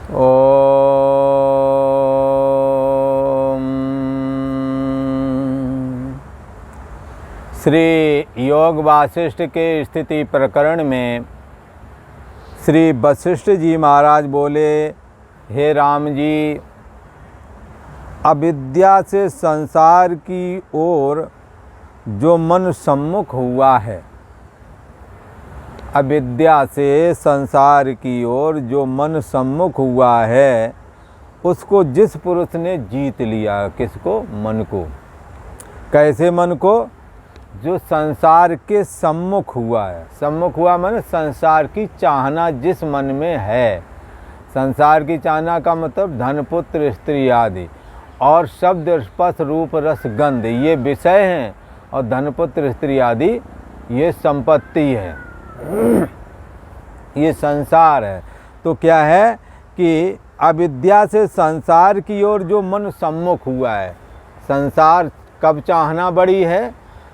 ओम। श्री योग वासिष्ठ के स्थिति प्रकरण में श्री वशिष्ठ जी महाराज बोले, हे राम जी, अविद्या से संसार की ओर जो मन सम्मुख हुआ है, अविद्या से संसार की ओर जो मन सम्मुख हुआ है, उसको जिस पुरुष ने जीत लिया, किसको? मन को। कैसे मन को? जो संसार के सम्मुख हुआ है। सम्मुख हुआ माने संसार की चाहना जिस मन में है। संसार की चाहना का मतलब धन पुत्र स्त्री आदि और शब्द स्पर्श रूप रस गंध ये विषय हैं, और धन पुत्र स्त्री आदि ये संपत्ति है, ये संसार है। तो क्या है कि अविद्या से संसार की ओर जो मन सम्मुख हुआ है। संसार कब चाहना बड़ी है?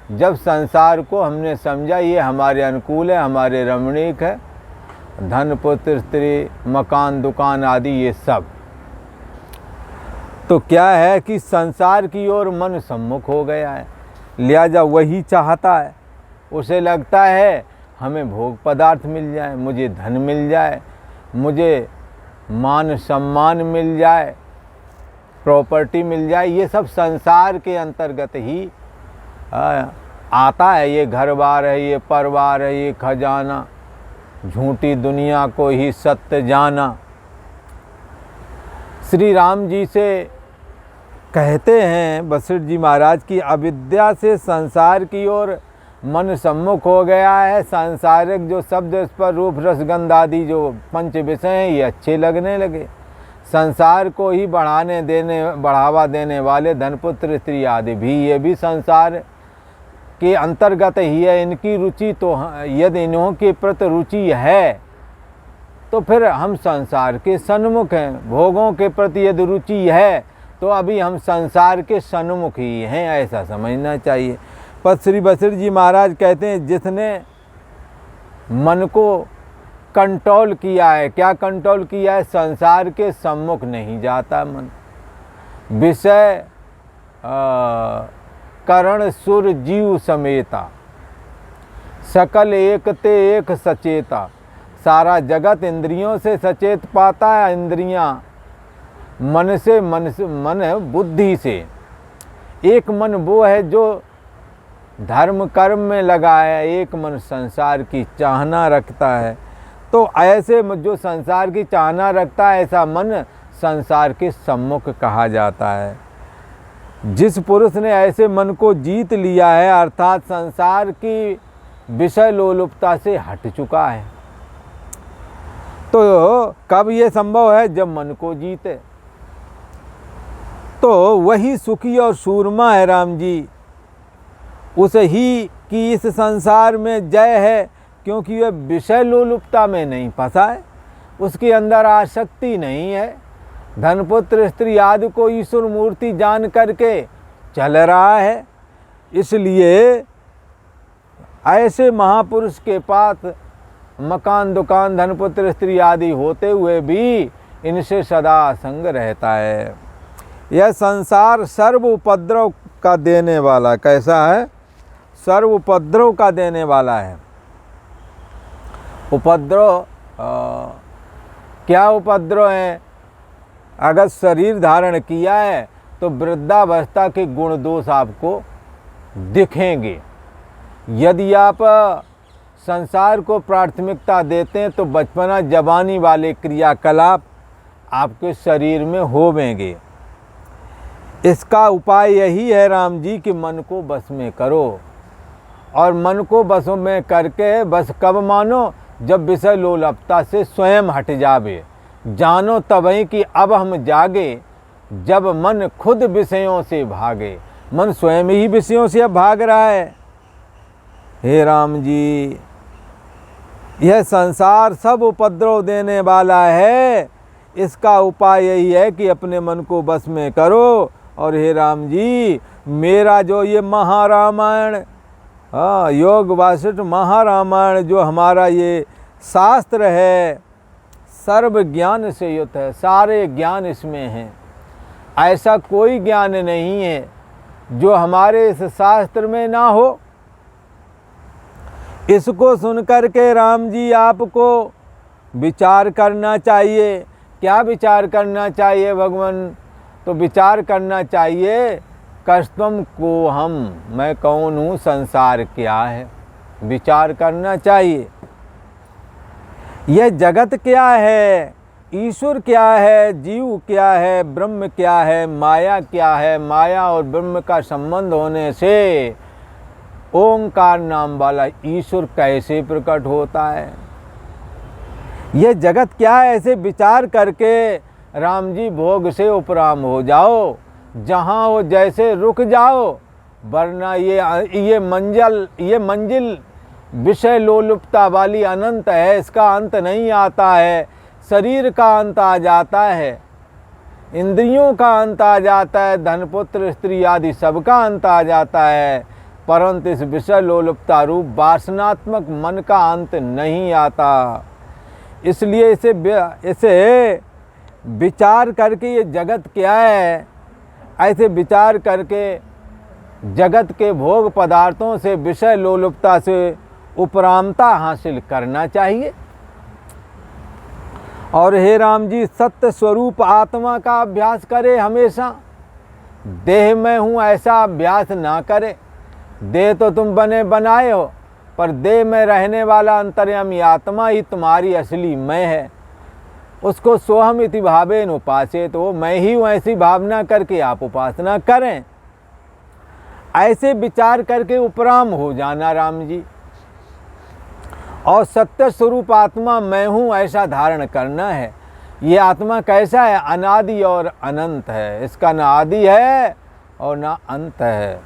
जब संसार को हमने समझा ये हमारे अनुकूल है, हमारे रमणीक है, धन पुत्र स्त्री मकान दुकान आदि ये सब। तो क्या है कि संसार की ओर मन सम्मुख हो गया है, लिहाजा वही चाहता है। उसे लगता है हमें भोग पदार्थ मिल जाए, मुझे धन मिल जाए, मुझे मान सम्मान मिल जाए, प्रॉपर्टी मिल जाए। ये सब संसार के अंतर्गत ही आता है। ये घर बार है, ये परिवार है, ये खजाना, झूठी दुनिया को ही सत्य जाना। श्री राम जी से कहते हैं वशिष्ठ जी महाराज की अविद्या से संसार की ओर मन सम्मुख हो गया है। सांसारिक जो शब्द स्पर्श रूप रसगंध आदि जो पंच विषय हैं ये अच्छे लगने लगे। संसार को ही बढ़ावा देने वाले धनपुत्र स्त्री आदि भी ये भी संसार के अंतर्गत ही है। इनकी रुचि तो यदि इन्हों के प्रति रुचि है तो फिर हम संसार के सन्मुख हैं। भोगों के प्रति यदि रुचि है तो अभी हम संसार के सन्मुख ही हैं, ऐसा समझना चाहिए। पर श्री वशिष्ठ जी महाराज कहते हैं जिसने मन को कंट्रोल किया है, क्या कंट्रोल किया है? संसार के सम्मुख नहीं जाता मन। विषय करण सुर जीव समेता, सकल एक ते एक सचेता। सारा जगत इंद्रियों से सचेत पाता है, इंद्रियां मन बुद्धि से। एक मन वो है जो धर्म कर्म में लगा है, एक मन संसार की चाहना रखता है। तो ऐसे जो संसार की चाहना रखता है ऐसा मन संसार के सम्मुख कहा जाता है। जिस पुरुष ने ऐसे मन को जीत लिया है अर्थात संसार की विषय लोलुपता से हट चुका है। तो कब ये संभव है? जब मन को जीते। तो वही सुखी और सूरमा है राम जी। उस ही की इस संसार में जय है, क्योंकि वह विषय लोलुपता में नहीं फंसा है, उसके अंदर आसक्ति नहीं है। धनपुत्र स्त्री आदि को ईश्वर मूर्ति जान करके चल रहा है। इसलिए ऐसे महापुरुष के पास मकान दुकान धनपुत्र स्त्री आदि होते हुए भी इनसे सदा संग रहता है। यह संसार सर्व उपद्रव का देने वाला कैसा है? सर्व उपद्रव का देने वाला है। उपद्रव क्या उपद्रव है? अगर शरीर धारण किया है तो वृद्धावस्था के गुण दोष आपको दिखेंगे। यदि आप संसार को प्राथमिकता देते हैं तो बचपना जवानी वाले क्रियाकलाप आपके शरीर में होवेंगे। इसका उपाय यही है राम जी कि मन को बस में करो, और मन को बस में करके बस कब मानो? जब विषय लोलुपता से स्वयं हट जावे। जानो तभी कि अब हम जागे, जब मन खुद विषयों से भागे। मन स्वयं ही विषयों से अब भाग रहा है। हे राम जी, यह संसार सब उपद्रव देने वाला है। इसका उपाय यही है कि अपने मन को बस में करो। और हे राम जी, मेरा जो ये महारामायण, योग वासिष्ठ महारामायण जो हमारा ये शास्त्र है, सर्व ज्ञान से युक्त है, सारे ज्ञान इसमें हैं। ऐसा कोई ज्ञान नहीं है जो हमारे इस शास्त्र में ना हो। इसको सुनकर के राम जी आपको विचार करना चाहिए। क्या विचार करना चाहिए भगवान? तो विचार करना चाहिए, कस्तम को हम, मैं कौन हूँ, संसार क्या है, विचार करना चाहिए। यह जगत क्या है, ईश्वर क्या है, जीव क्या है, ब्रह्म क्या है, माया क्या है। माया और ब्रह्म का संबंध होने से ओंकार नाम वाला ईश्वर कैसे प्रकट होता है। यह जगत क्या है, ऐसे विचार करके राम जी भोग से उपराम हो जाओ, जहाँ हो जैसे रुक जाओ, वरना ये मंजिल विषय लोलुपता वाली अनंत है, इसका अंत नहीं आता है। शरीर का अंत आ जाता है, इंद्रियों का अंत आ जाता है, धन पुत्र स्त्री आदि सबका अंत आ जाता है, परंतु इस विषय लोलुपता रूप वासनात्मक मन का अंत नहीं आता। इसलिए इसे विचार करके ये जगत क्या है, ऐसे विचार करके जगत के भोग पदार्थों से, विषय लोलुपता से उपरामता हासिल करना चाहिए। और हे राम जी, सत्य स्वरूप आत्मा का अभ्यास करे हमेशा। देह में हूँ ऐसा अभ्यास ना करे। देह तो तुम बनाए हो, पर देह में रहने वाला अंतर्यामी आत्मा ही तुम्हारी असली मैं है। उसको सोहम इति भावेन उपासेत, तो मैं ही हूँ ऐसी भावना करके आप उपासना करें। ऐसे विचार करके उपराम हो जाना राम जी, और सत्य स्वरूप आत्मा मैं हूँ ऐसा धारण करना है। ये आत्मा कैसा है, अनादि और अनंत है, इसका ना आदि है और ना अंत है।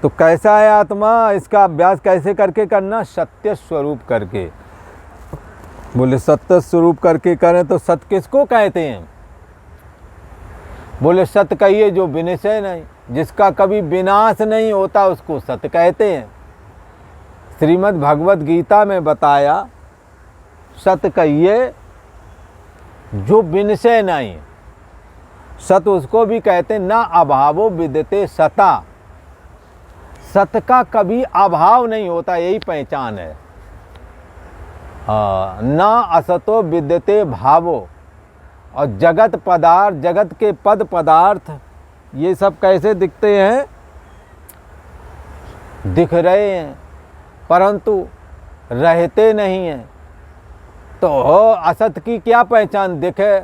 तो कैसा है आत्मा, इसका अभ्यास कैसे करके करना, सत्य स्वरूप करके। बोले सत्य स्वरूप करके करें तो सत्य किसको कहते हैं? बोले सत्य कहिए जो विनिश्चय नहीं, जिसका कभी विनाश नहीं होता उसको सत्य कहते हैं। श्रीमद् भगवत गीता में बताया, सत्य कहिए जो विनिश्चय नहीं। सत्य उसको भी कहते हैं, ना अभावो विद्यते सता, सत्य का कभी अभाव नहीं होता, यही पहचान है। ना असतो विद्यते भावो। और जगत पदार्थ, जगत के पद पदार्थ ये सब कैसे दिखते हैं, दिख रहे हैं परंतु रहते नहीं हैं। तो असत की क्या पहचान दिखे?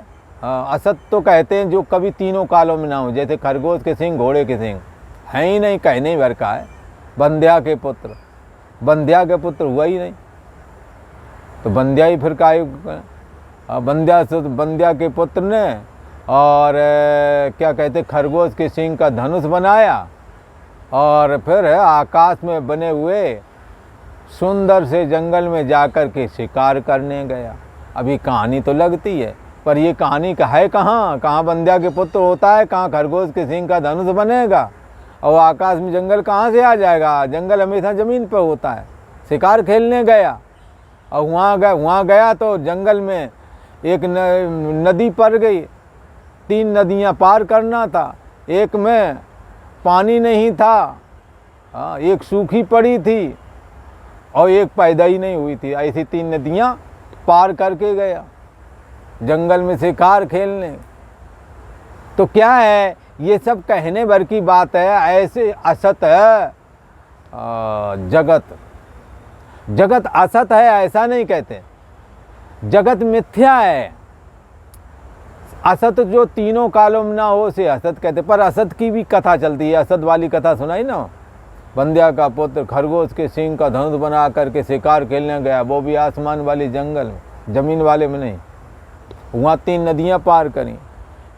असत तो कहते हैं जो कभी तीनों कालों में ना हो, जैसे खरगोश के सिंह, घोड़े के सिंह, है ही नहीं, कहने ही भर का है। बंध्या के पुत्र, बंध्या के पुत्र हुआ ही नहीं, तो बंध्या ही फिर बंध्या के पुत्र ने और क्या कहते खरगोश के सिंह का धनुष बनाया और फिर आकाश में बने हुए सुंदर से जंगल में जाकर के शिकार करने गया। अभी कहानी तो लगती है, पर ये कहानी का है कहाँ बंध्या के पुत्र होता है, कहाँ खरगोश के सिंह का धनुष बनेगा, और आकाश में जंगल कहाँ से आ जाएगा? जंगल हमेशा ज़मीन पर होता है। शिकार खेलने गया और वहाँ गया तो जंगल में एक नदी पड़ गई। 3 नदियाँ पार करना था, एक में पानी नहीं था, एक सूखी पड़ी थी और एक पैदा ही नहीं हुई थी। ऐसी 3 नदियाँ पार करके गया जंगल में शिकार खेलने। तो क्या है, ये सब कहने भर की बात है। ऐसे असत है जगत असत है ऐसा नहीं कहते, जगत मिथ्या है। असत जो तीनों कालों में ना हो उसे असत कहते। पर असत की भी कथा चलती है, असत वाली कथा सुनाई ना, बंध्या का पुत्र खरगोश के सिंह का धनुष बना करके शिकार खेलने गया, वो भी आसमान वाली जंगल में, जमीन वाले में नहीं। वहाँ 3 नदियाँ पार करी।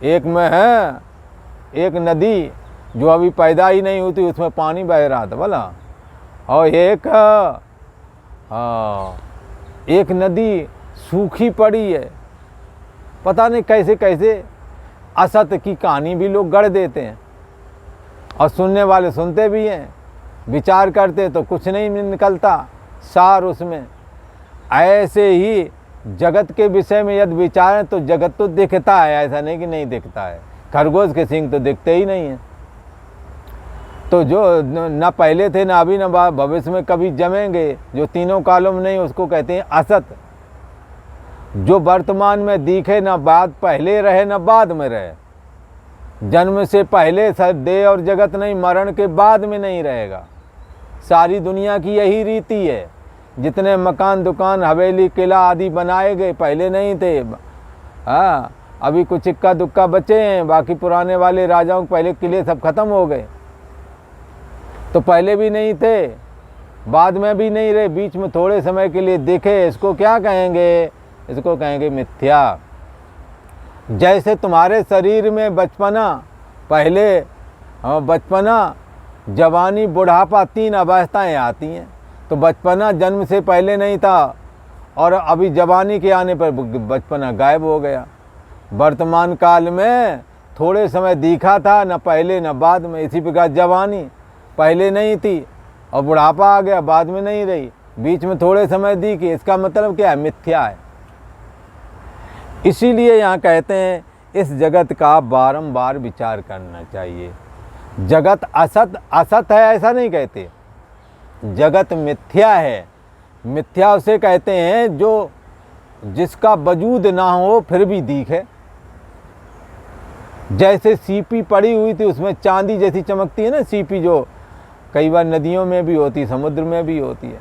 एक में है एक नदी जो अभी पैदा ही नहीं हुई, उसमें पानी बह रहा था भला, और एक नदी सूखी पड़ी है। पता नहीं कैसे कैसे असत की कहानी भी लोग गढ़ देते हैं और सुनने वाले सुनते भी हैं, विचार करते तो कुछ नहीं निकलता सार उसमें। ऐसे ही जगत के विषय में यदि विचारें तो जगत तो दिखता है, ऐसा नहीं कि नहीं दिखता है। खरगोश के सींग तो दिखते ही नहीं है। तो जो न पहले थे, न अभी, न भविष्य में कभी जमेंगे, जो तीनों कालों में नहीं, उसको कहते हैं असत। जो वर्तमान में दिखे, न बाद पहले रहे न बाद में रहे। जन्म से पहले देह और जगत नहीं, मरण के बाद में नहीं रहेगा। सारी दुनिया की यही रीति है। जितने मकान, दुकान, हवेली, किला आदि बनाए गए पहले नहीं थे। हाँ, अभी कुछ इक्का दुक्का बचे हैं, बाकी पुराने वाले राजाओं के पहले किले सब खत्म हो गए। तो पहले भी नहीं थे, बाद में भी नहीं रहे, बीच में थोड़े समय के लिए दिखे। इसको क्या कहेंगे? इसको कहेंगे मिथ्या। जैसे तुम्हारे शरीर में बचपना, पहले बचपना, जवानी, बुढ़ापा, 3 अवस्थाएं आती हैं। तो बचपना जन्म से पहले नहीं था, और अभी जवानी के आने पर बचपना गायब हो गया। वर्तमान काल में थोड़े समय दिखा था, न पहले न बाद में। इसी प्रकार जवानी पहले नहीं थी, और बुढ़ापा आ गया, बाद में नहीं रही, बीच में थोड़े समय दिखी। इसका मतलब क्या है? मिथ्या है। इसीलिए यहाँ कहते हैं इस जगत का बारंबार विचार करना चाहिए। जगत असत असत है ऐसा नहीं कहते, जगत मिथ्या है। मिथ्या उसे कहते हैं जो जिसका वजूद ना हो फिर भी दिखे। जैसे सीपी पड़ी हुई थी, उसमें चांदी जैसी चमकती है ना सीपी, जो कई बार नदियों में भी होती है, समुद्र में भी होती है,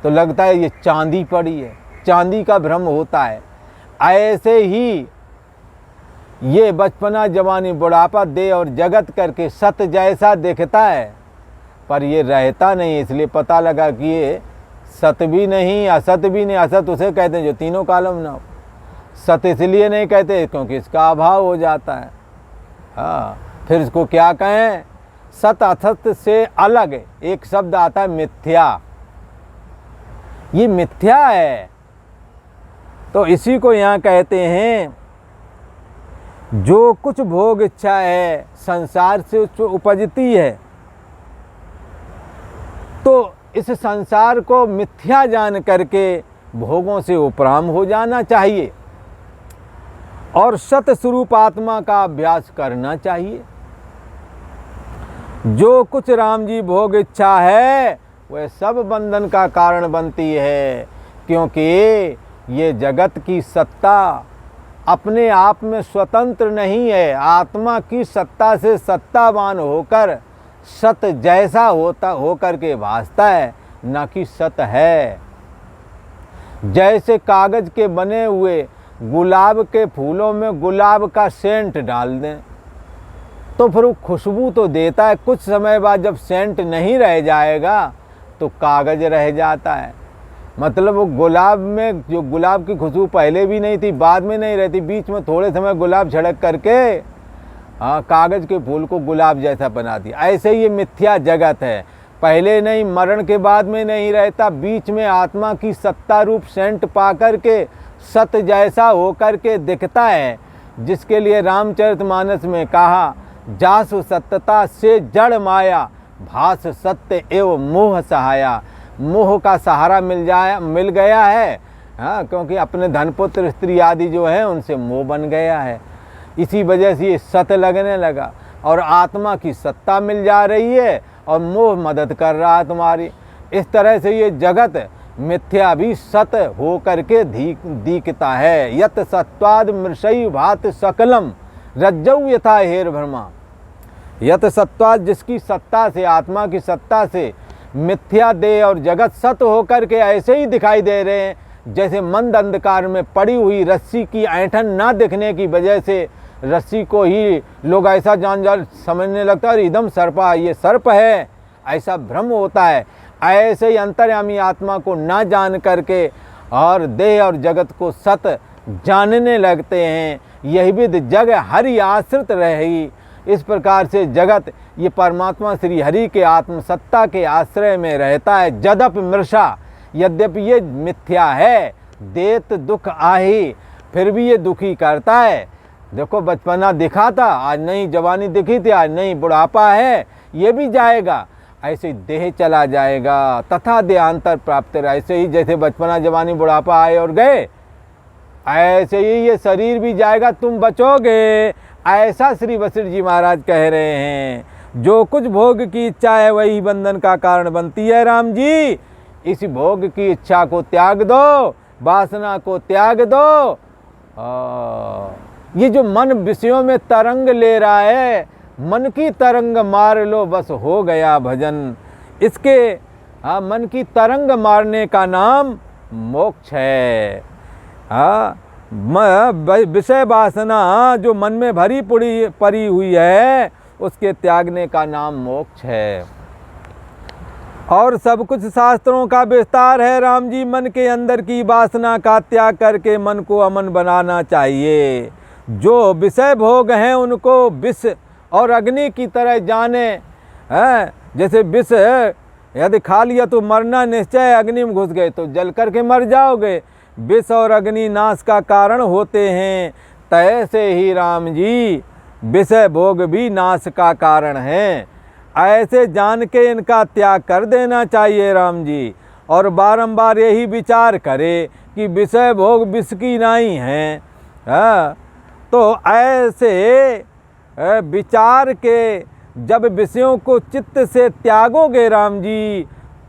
तो लगता है ये चांदी पड़ी है, चांदी का भ्रम होता है। ऐसे ही ये बचपना, जवानी, बुढ़ापा, देह और जगत करके सत जैसा दिखता है, पर ये रहता नहीं। इसलिए पता लगा कि ये सत भी नहीं, असत भी नहीं। असत उसे कहते हैं जो तीनों कालों में ना हो। सत इसलिए नहीं कहते क्योंकि इसका अभाव हो जाता है। हाँ, फिर इसको क्या कहें? सत असत से अलग एक शब्द आता है मिथ्या। ये मिथ्या है। तो इसी को यहाँ कहते हैं जो कुछ भोग इच्छा है संसार से उपजती है, तो इस संसार को मिथ्या जान करके भोगों से उपराम हो जाना चाहिए और सत स्वरूप आत्मा का अभ्यास करना चाहिए। जो कुछ राम जी भोग इच्छा है वह सब बंधन का कारण बनती है, क्योंकि ये जगत की सत्ता अपने आप में स्वतंत्र नहीं है। आत्मा की सत्ता से सत्तावान होकर सत जैसा होकर के भासता है, न कि सत है। जैसे कागज के बने हुए गुलाब के फूलों में गुलाब का सेंट डाल दें तो फिर वो खुशबू तो देता है, कुछ समय बाद जब सेंट नहीं रह जाएगा तो कागज रह जाता है। मतलब वो गुलाब में जो गुलाब की खुशबू पहले भी नहीं थी, बाद में नहीं रहती, बीच में थोड़े समय गुलाब छिड़क करके कागज के फूल को गुलाब जैसा बना दिया। ऐसे ये मिथ्या जगत है, पहले नहीं, मरण के बाद में नहीं रहता, बीच में आत्मा की सत्ता रूप सेंट पा करके सत जैसा होकर के दिखता है, जिसके लिए रामचरितमानस में कहा जासु सत्यता से जड़ माया भास सत्य एवं मोह सहाया। मोह का सहारा मिल गया है, हाँ, क्योंकि अपने धनपुत्र स्त्री आदि जो है उनसे मोह बन गया है। इसी वजह से ये सत लगने लगा और आत्मा की सत्ता मिल जा रही है और मोह मदद कर रहा है तुम्हारी। इस तरह से ये जगत मिथ्या भी सत हो करके दिखता है। यत सत्वाद मृषयि भात सकलम रज्जौ यथा हेर भ्रमा। यत सत्वाद, जिसकी सत्ता से, आत्मा की सत्ता से मिथ्या देह और जगत सत होकर के ऐसे ही दिखाई दे रहे हैं जैसे मंद अंधकार में पड़ी हुई रस्सी की ऐंठन ना दिखने की वजह से रस्सी को ही लोग ऐसा जान समझने लगता है, एकदम सर्पा, ये सर्प है, ऐसा भ्रम होता है। ऐसे ही अंतर्यामी आत्मा को ना जान करके और देह और जगत को सत जानने लगते हैं। यही विध जग हरि आश्रित रही। इस प्रकार से जगत ये परमात्मा श्री हरि के आत्मसत्ता के आश्रय में रहता है। जदप मृषा, यद्यपि ये मिथ्या है, देत दुख आही, फिर भी ये दुखी करता है। देखो बचपना दिखा था, आज नहीं, जवानी दिखी थी, आज नहीं, बुढ़ापा है, ये भी जाएगा, ऐसे ही देह चला जाएगा। तथा देहांतर प्राप्त, ऐसे ही जैसे बचपना जवानी बुढ़ापा आए और गए, ऐसे ही ये शरीर भी जाएगा, तुम बचोगे, ऐसा श्री वशिष्ठ जी महाराज कह रहे हैं। जो कुछ भोग की इच्छा है वही बंधन का कारण बनती है राम जी। इस भोग की इच्छा को त्याग दो, वासना को त्याग दो। ये जो मन विषयों में तरंग ले रहा है, मन की तरंग मार लो बस हो गया भजन। इसके मन की तरंग मारने का नाम मोक्ष है। विषय वासना जो मन में भरी पड़ी हुई है, उसके त्यागने का नाम मोक्ष है। और सब कुछ शास्त्रों का विस्तार है राम जी। मन के अंदर की वासना का त्याग करके मन को अमन बनाना चाहिए। जो विषय भोग हैं उनको विष और अग्नि की तरह जाने। जैसे विष यदि खा लिया तो मरना निश्चय, अग्नि में घुस गए तो जल करके मर जाओगे। विष और अग्नि नाश का कारण होते हैं, तैसे ही राम जी विषय भोग भी नाश का कारण हैं। ऐसे जान के इनका त्याग कर देना चाहिए राम जी। और बारंबार यही विचार करे कि विषय भोग विष की नहीं हैं। तो ऐसे विचार के जब विषयों को चित्त से त्यागोगे राम जी,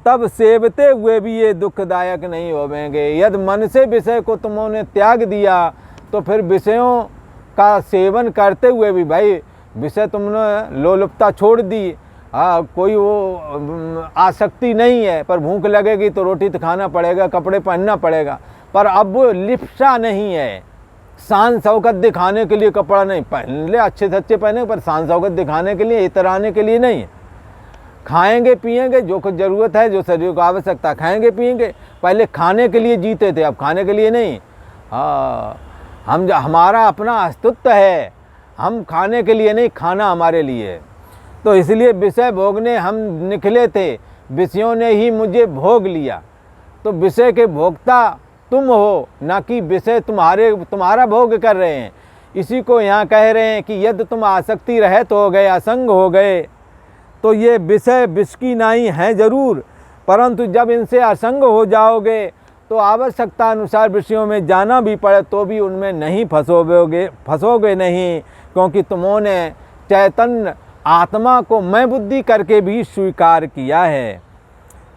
तब सेवते हुए भी ये दुखदायक नहीं होवेंगे। यदि मन से विषय को तुमने त्याग दिया तो फिर विषयों का सेवन करते हुए भी, भाई विषय तुमने लोलुपता छोड़ दी, कोई वो आसक्ति नहीं है, पर भूख लगेगी तो रोटी तो खाना पड़ेगा, कपड़े पहनना पड़ेगा, पर अब वो लिप्सा नहीं है। शान शौकत दिखाने के लिए कपड़ा नहीं पहन ले, अच्छे से अच्छे पहने, पर शान शौकत दिखाने के लिए, इतराने के लिए नहीं। खाएंगे पिएंगे, जो कुछ ज़रूरत है, जो शरीर को आवश्यकता, खाएंगे पिएंगे। पहले खाने के लिए जीते थे, अब खाने के लिए नहीं। हमारा अपना अस्तित्व है, हम खाने के लिए नहीं, खाना हमारे लिए। तो इसलिए विषय भोगने हम निकले थे, विषयों ने ही मुझे भोग लिया। तो विषय के भोक्ता तुम हो, ना कि विषय तुम्हारा भोग कर रहे हैं। इसी को यहाँ कह रहे हैं कि यदि तुम आसक्ति रहित हो गए, असंग हो गए, तो ये विषय विष की नहीं है जरूर, परंतु जब इनसे असंग हो जाओगे तो आवश्यकता अनुसार विषयों में जाना भी पड़े तो भी उनमें नहीं फंसोगे नहीं, क्योंकि तुमने चैतन्य आत्मा को मैं बुद्धि करके भी स्वीकार किया है।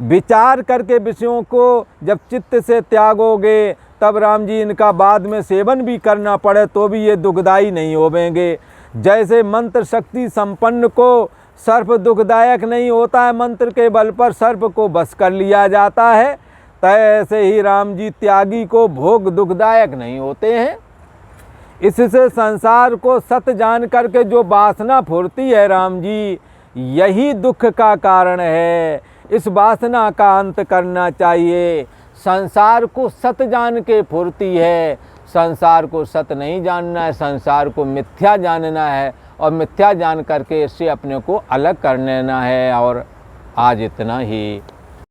विचार करके विषयों को जब चित्त से त्यागोगे, तब राम जी इनका बाद में सेवन भी करना पड़े तो भी ये दुखदायी नहीं होवेंगे। जैसे मंत्र शक्ति संपन्न को सर्प दुखदायक नहीं होता है, मंत्र के बल पर सर्प को बस कर लिया जाता है, तैसे ही राम जी त्यागी को भोग दुखदायक नहीं होते हैं। इससे संसार को सत जान करके जो वासना फुरती है राम जी, यही दुख का कारण है। इस वासना का अंत करना चाहिए। संसार को सत जान के फुरती है, संसार को सत नहीं जानना है, संसार को मिथ्या जानना है, और मिथ्या जान करके इससे अपने को अलग कर लेना है। और आज इतना ही।